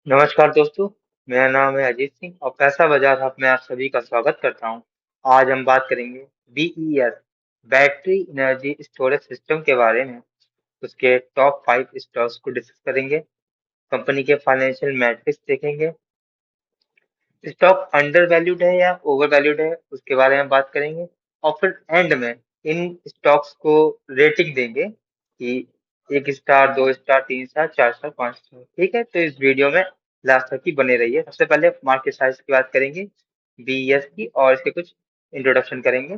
नमस्कार दोस्तों। मेरा नाम है अजीत सिंह और पैसा बाजार हब में आप सभी का स्वागत करता हूं। आज हम बात करेंगे BeES battery energy storage system के बारे में। उसके टॉप 5 स्टॉक्स को डिस्कस करेंगे। कंपनी के फाइनेंशियल मैट्रिक्स देखेंगे। स्टॉक अंडर वैल्यूड है या ओवर वैल्यूड है उसके बारे में बात करेंगे। और फिर एंड में इन स्टॉक्स को रेटिंग देंगे कि 1 star, 2 star, 3 star, 4 star, 5 star. ठीक है, तो इस वीडियो में लास्ट तक ही बने रहिए। सबसे पहले मार्केट साइज की बात करेंगे, बीईएस की, और इसके कुछ इंट्रोडक्शन करेंगे।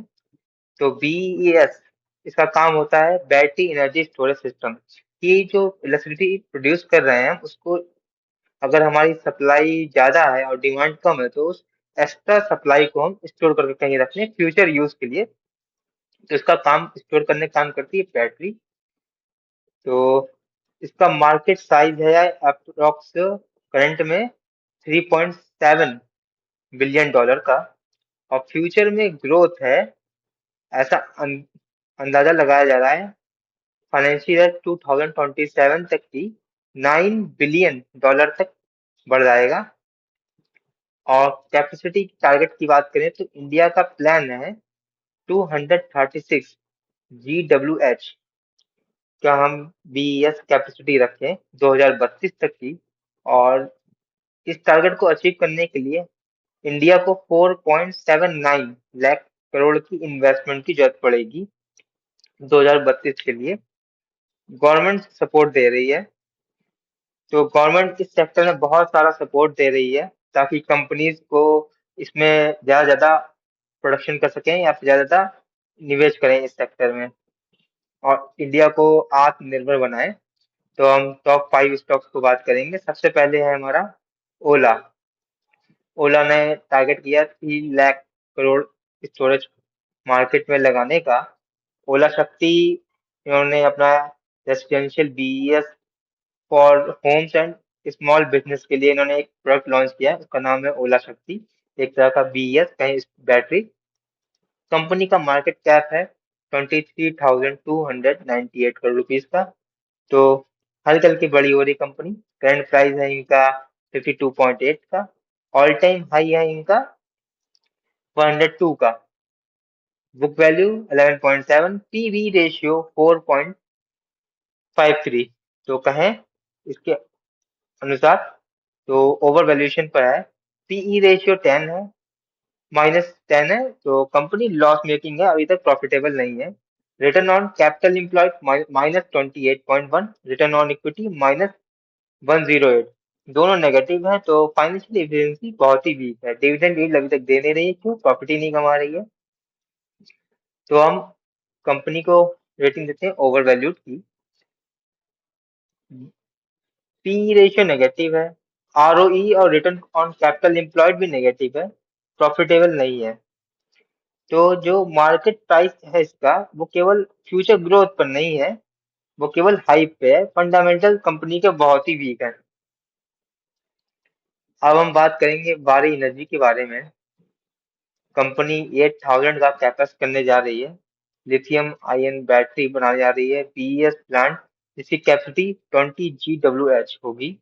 तो बीईएस, इसका काम होता है बैटरी एनर्जी स्टोरेज सिस्टम। ये जो इलेक्ट्रिसिटी प्रोड्यूस कर रहे हैं उसको, अगर हमारी सप्लाई ज्यादा है और डिमांड कम है तो उस एक्स्ट्रा सप्लाई को हम स्टोर करके कहीं रख लें फ्यूचर यूज के लिए। तो इसका काम स्टोर करने का काम करती है बैटरी। तो इसका मार्केट साइज है अप्रोक्स करंट में 3.7 बिलियन डॉलर का। और फ्यूचर में ग्रोथ है, ऐसा अंदाजा लगाया जा रहा है फाइनेंशियल ईयर 2027 तक की 9 बिलियन डॉलर तक बढ़ जाएगा। और कैपेसिटी टारगेट की बात करें तो इंडिया का प्लान है 236 GWH का हम बीईएस कैपेसिटी रखें 2032 तक की। और इस टारगेट को अचीव करने के लिए इंडिया को 4.79 लाख करोड़ की इन्वेस्टमेंट की जरूरत पड़ेगी 2032 के लिए। गवर्नमेंट सपोर्ट दे रही है। तो गवर्नमेंट इस सेक्टर में बहुत सारा सपोर्ट दे रही है ताकि कंपनीज को इसमें ज्यादा ज्यादा प्रोडक्शन कर सकें या फिर ज्यादा ज्यादा निवेश करें इस सेक्टर में और इंडिया को आत्मनिर्भर बनाए। तो हम टॉप 5 स्टॉक्स को बात करेंगे। सबसे पहले है हमारा ओला। ओला ने टारगेट किया 3 लाख करोड़ स्टोरेज मार्केट में लगाने का। ओला शक्ति, इन्होंने अपना residential BeES for homes and small business के लिए इन्होंने एक प्रोडक्ट लॉन्च किया है, उसका नाम है ओला शक्ति। एक तरह का बीईएस कहीं बैटरी। कंपनी का मार्केट कैप है 23,298 करोड़ रुपीज का। तो हल्की हल्की बड़ी हो रही कंपनी। करंट प्राइस है इनका 52.8 का। ऑल टाइम हाई है इनका 102 का। Book value 11.7, PV ratio 4.53। तो कहें इसके अनुसार तो ओवर वैल्यूएशन पर है। पीई रेशियो 10 है, -10 है, तो कंपनी लॉस मेकिंग है, अभी तक प्रॉफिटेबल नहीं है। Return on capital employed -28.1, return on equity -108, दोनों नेगेटिव हैं। तो फाइनेंशियल एफिशिएंसी बहुत ही वीक है। डिविडेंड यील्ड अभी तक दे नहीं रही है, क्यों? प्रॉफिट ही नहीं कमा रही है। तो हम कंपनी को रेटिंग देते हैं ओवर वैल्यूड की। पी रेशियो नेगेटिव है। आरओई और रिटर्न ऑन कैपिटल एम्प्लॉयड भी नेगेटिव है, प्रॉफिटेबल नहीं है। तो जो मार्केट प्राइस है इसका, वो केवल फ्यूचर ग्रोथ पर नहीं है, वो केवल हाइप पे है। फंडामेंटल कंपनी के बहुत ही वीक है। अब हम बात करेंगे वारी एनर्जी के बारे में। कंपनी 8,000 का कैपेक्स करने जा रही है। लिथियम आयन बैटरी बनाने जा रही है, बीईएस प्लांट, जिसकी कैपेसिटी 20 GWH होगी।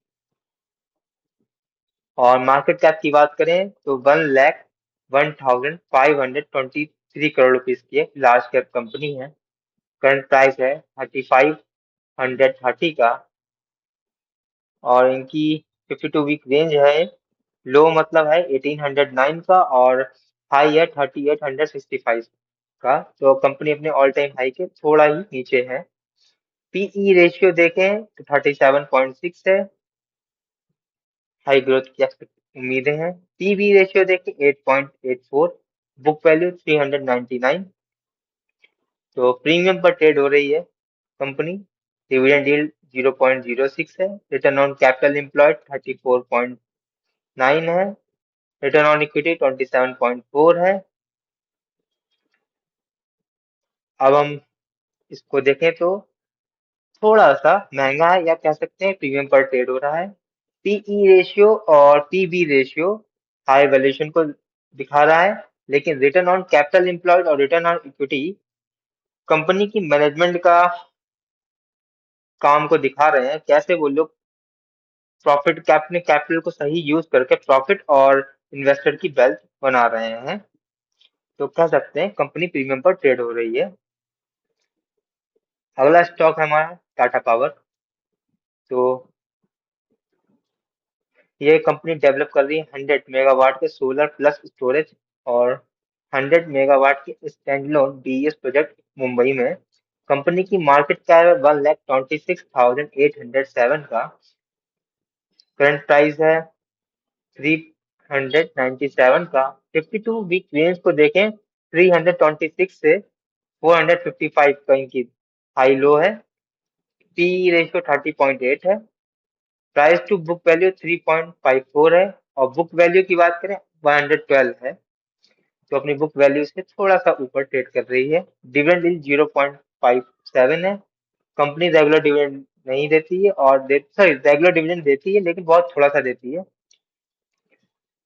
और मार्केट कैप की बात करें तो 1,01,523 करोड़ रुपीज की है। लार्ज कैप कंपनी है। करंट प्राइस है 3530 का। और इनकी 52 वीक रेंज है। लो मतलब है 1809 का और हाई है 3865 का। तो कंपनी अपने ऑल टाइम हाई के थोड़ा ही नीचे है। पीई रेशियो देखें तो 37.6 है। हाई ग्रोथ की उम्मीदें हैं। पीबी रेशियो देखें 8.84। Book value 399। तो प्रीमियम पर ट्रेड हो रही है कंपनी। डिविडेंड यील्ड 0.06 है। रिटर्न ऑन कैपिटल एम्प्लॉयड 34.9 है। रिटर्न ऑन इक्विटी 27.4 है। अब हम इसको देखें तो थोड़ा सा महंगा है, या कह सकते हैं प्रीमियम पर ट्रेड हो रहा है। पीई रेशियो और पीबी रेशियो हाई वैल्यूएशन को दिखा रहा है, लेकिन रिटर्न ऑन कैपिटल एम्प्लॉयड और रिटर्न ऑन इक्विटी कंपनी की मैनेजमेंट का काम को दिखा रहे हैं, कैसे वो लोग प्रॉफिट अपने कैपिटल को सही यूज करके प्रॉफिट और इन्वेस्टर की वेल्थ बना रहे हैं, तो कह सकते हैं कंपनी प्रीमियम पर ट्रेड हो रही है। अगला स्टॉक है हमारा टाटा पावर। तो ये कंपनी डेवलप कर रही है 100 मेगावाट के सोलर प्लस स्टोरेज और 100 मेगावाट के स्टैंडलोन डीएस प्रोजेक्ट मुंबई में। कंपनी की मार्केट कैप है 1,26,807 का। करंट प्राइस है 397 का। 52 वीक रेंज को देखें, 326 से 455 का इनकी हाई लो है। पी रेशियो 30.8 है। प्राइस टू बुक वैल्यू 3.54 है। और बुक वैल्यू की बात करें 112 है, तो अपनी बुक वैल्यू से थोड़ा सा ऊपर ट्रेड कर रही है। डिविडेंड यील्ड 0.57 है। कंपनी रेगुलर डिविडेंड नहीं देती है और सॉरी रेगुलर डिविडेंड देती है लेकिन बहुत थोड़ा सा देती है।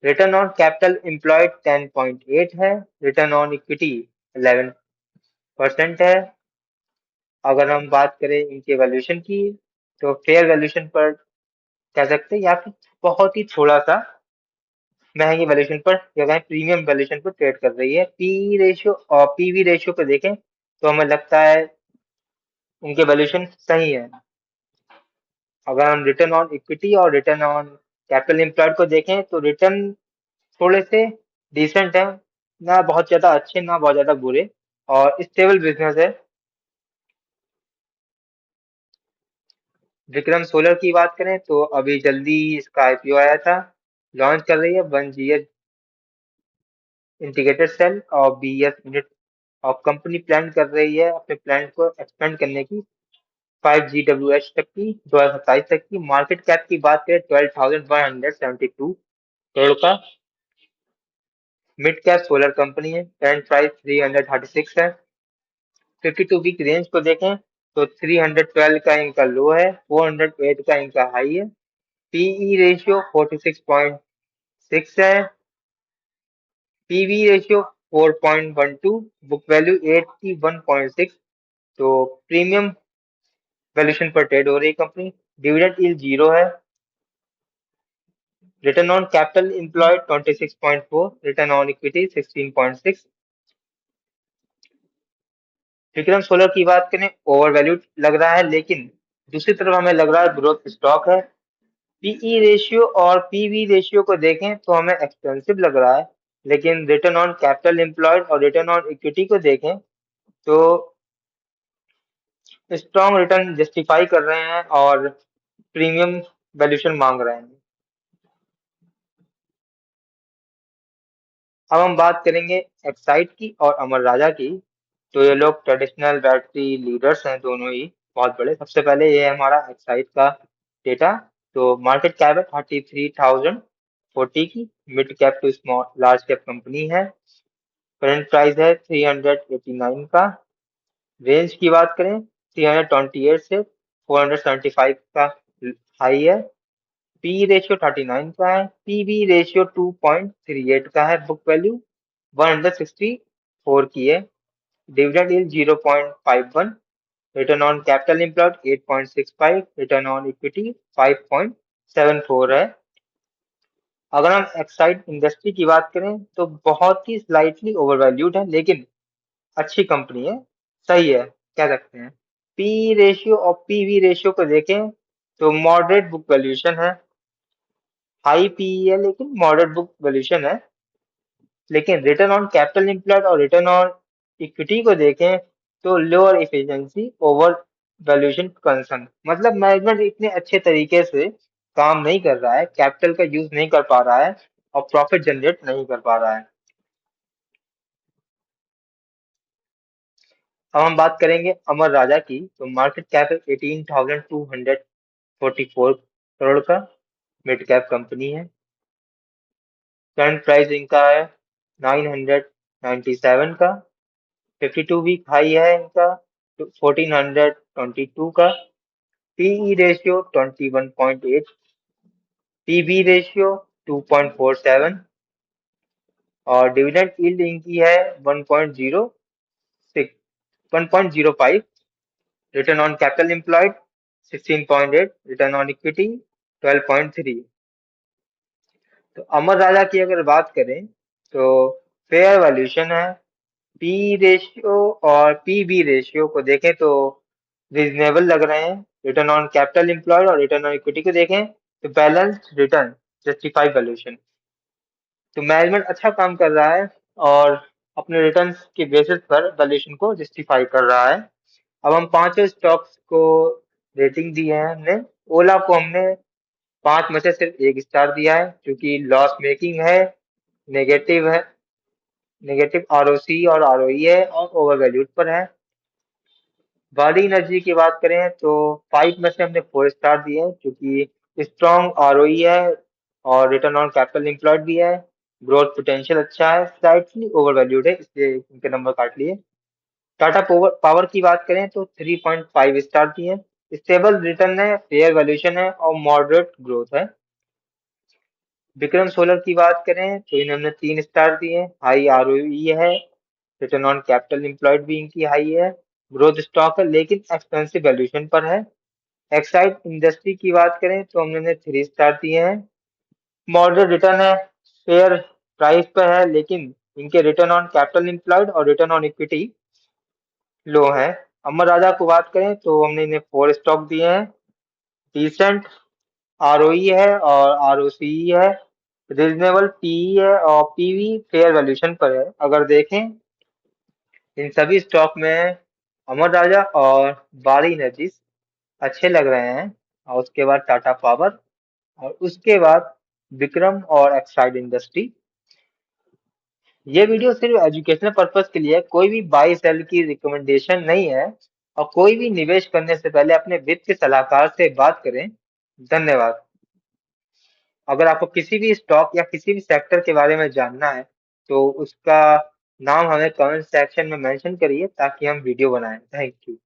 रिटर्न ऑन कैपिटल एम्प्लॉयड 10.8 है। रिटर्न ऑन इक्विटी 11% है। अगर हम बात करें इनके वैल्यूएशन की, तो फेयर वैल्यूएशन पर कह सकते हैं या फिर बहुत ही थोड़ा सा महंगी वैल्यूएशन पर या कहें प्रीमियम वैल्यूएशन पर ट्रेड कर रही है। पी रेशियो और पीवी रेशियो को देखें तो हमें लगता है उनके वैल्यूएशन सही है। अगर हम रिटर्न ऑन इक्विटी और रिटर्न ऑन कैपिटल एम्प्लॉयड को देखें तो रिटर्न थोड़े से डिसेंट है, ना बहुत ज्यादा अच्छे ना बहुत ज्यादा बुरे, और स्टेबल बिजनेस है। विक्रम सोलर की बात करें तो अभी जल्दी इसका आईपीओ आया था। लॉन्च कर रही है 1 GS इंटीग्रेटेड सेल और BS यूनिट। और कंपनी प्लान कर रही है अपने प्लान को एक्सपेंड करने की 5 GWh तक की 2027 तक की। मार्केट कैप की बात करें 12,172 करोड़ का। मिड कैप सोलर कंपनी है। करंट प्राइस 336 है। 52 वीक रेंज को देखें तो 312 का इनका लो है, 408 का इनका हाई है। पीई रेशियो 46.6 है। PV ratio 4.12। Book value 81.6। तो प्रीमियम वैल्यूएशन पर ट्रेड हो रही कंपनी। डिविडेंड यील्ड 0 है। Return on capital employed 26.4। Return on equity 16.6। Vikram solar की बात करें ओवर वैल्यूड लग रहा है, लेकिन दूसरी तरफ हमें लग रहा है ग्रोथ स्टॉक है। पीई रेशियो और पीवी रेशियो को देखें तो हमें एक्सपेंसिव लग रहा है, लेकिन रिटर्न ऑन कैपिटल एम्प्लॉयड और रिटर्न ऑन इक्विटी को देखें तो स्ट्रॉन्ग रिटर्न जस्टिफाई कर रहे हैं और प्रीमियम वैल्यूएशन मांग रहे हैं। अब हम बात करेंगे एक्साइड की और अमर राजा की। तो ये लोग ट्रेडिशनल बैटरी लीडर्स हैं दोनों ही, बहुत बड़े। सबसे पहले ये है हमारा एक्साइड का डेटा। तो मार्केट कैप है 33,040 की। Mid cap to small large cap company है। करंट प्राइस है 389 का। रेंज की बात करें 328 से 475 का हाई है। पी रेशियो 39 का है। पीबी रेशियो 2.38 का है। बुक वैल्यू 164 की है। Dividend yield 0.51। Return on capital employed 8.65। Return on equity 5.74 है। अगर हम एक्साइड इंडस्ट्री की बात करें तो बहुत ही स्लाइटली ओवरवैल्यूड है, लेकिन अच्छी कंपनी है, सही है कह सकते हैं। पी रेशियो और पीवी रेशियो को देखें तो मॉडरेट बुक वैल्यूएशन है। हाई पीई है लेकिन मॉडरेट बुक वैल्यूएशन है। लेकिन रिटर्न ऑन कैपिटल एम्प्लॉयड और रिटर्न ऑन इक्विटी को देखें तो lower efficiency over valuation concern, मतलब मैनेजमेंट इतने अच्छे तरीके से काम नहीं कर रहा है, कैपिटल का यूज नहीं कर पा रहा है और प्रॉफिट जनरेट नहीं कर पा रहा है। अब हम बात करेंगे अमर राजा की। तो मार्केट कैप है 18,244 करोड़ का। मिड कैप कंपनी है। करंट प्राइस इनका है 997 का। 52 वीक हाई है इनका 1422 का। PE ratio 21.8। PB ratio 2.47। और डिविडेंड यील्ड इनकी है 1.06 1.05। Return on capital employed 16.8। Return on equity 12.3। तो अमर राजा की अगर बात करें तो फेयर वैल्यूएशन है। पी रेशियो और पीबी रेशियो को देखें तो रीजनेबल लग रहे हैं। रिटर्न ऑन कैपिटल एम्प्लॉयड और रिटर्न ऑन इक्विटी को देखें तो बैलेंस रिटर्न जस्टिफाइड वैल्यूएशन। तो मैनेजमेंट अच्छा काम कर रहा है और अपने रिटर्न्स के बेसिस पर वैल्यूएशन को जस्टिफाई कर रहा है। अब हम पांचों स्टॉक्स को रेटिंग दी है हमने। ओला को हमने 5 में से सिर्फ 1 स्टार दिया है क्योंकि लॉस मेकिंग है, नेगेटिव है, नेगेटिव आरओसी और आरओई है और ओवर वैल्यूड पर है। वाली एनर्जी की बात करें तो 5 में से हमने 4 स्टार दिए हैं क्योंकि स्ट्रॉन्ग आरओई है और रिटर्न ऑन कैपिटल एम्प्लॉयड भी है। ग्रोथ पोटेंशियल अच्छा है, स्लाइटली ओवर वैल्यूड है इसलिए इनके नंबर काट लिए। टाटा पावर पावर की बात करें तो 3.5 स्टार दिए हैं। स्टेबल रिटर्न है, फेयर वैल्यूएशन है और मॉडरेट ग्रोथ है। विक्रम सोलर की बात करें तो इन्हें हमने 3 स्टार दिए। हाई आरओई है, रिटर्न ऑन कैपिटल एम्प्लॉयड भी इनकी हाई है। ग्रोथ स्टॉक है लेकिन एक्सपेंसिव वैल्यूएशन पर है। एक्साइड इंडस्ट्री की बात करें तो हमने इन्हें 3 स्टार दिए हैं। मॉडरेट रिटर्न है, फेयर प्राइस पर है लेकिन इनके रिटर्न ऑन कैपिटल एम्प्लॉयड और रिटर्न ऑन इक्विटी लो है। अमर राजा को बात करें तो हमने इन्हें 4 स्टॉक दिए हैं। डिसेंट आरओई है और आरओसी है। रीजनेबल पीई है और पीवी फेयर वैल्यूएशन पर है। अगर देखें इन सभी स्टॉक में अमर राजा और बारी एनर्जीज अच्छे लग रहे हैं और उसके बाद टाटा पावर और उसके बाद विक्रम और एक्साइड इंडस्ट्री। ये वीडियो सिर्फ एजुकेशनल पर्पस के लिए है, कोई भी बाई सेल की रिकमेंडेशन नहीं है। और कोई भी निवेश करने से पहले अपने वित्तीय सलाहकार से बात करें। धन्यवाद। अगर आपको किसी भी स्टॉक या किसी भी सेक्टर के बारे में जानना है तो उसका नाम हमें कमेंट सेक्शन में मेंशन करिए ताकि हम वीडियो बनाएं। Thank you.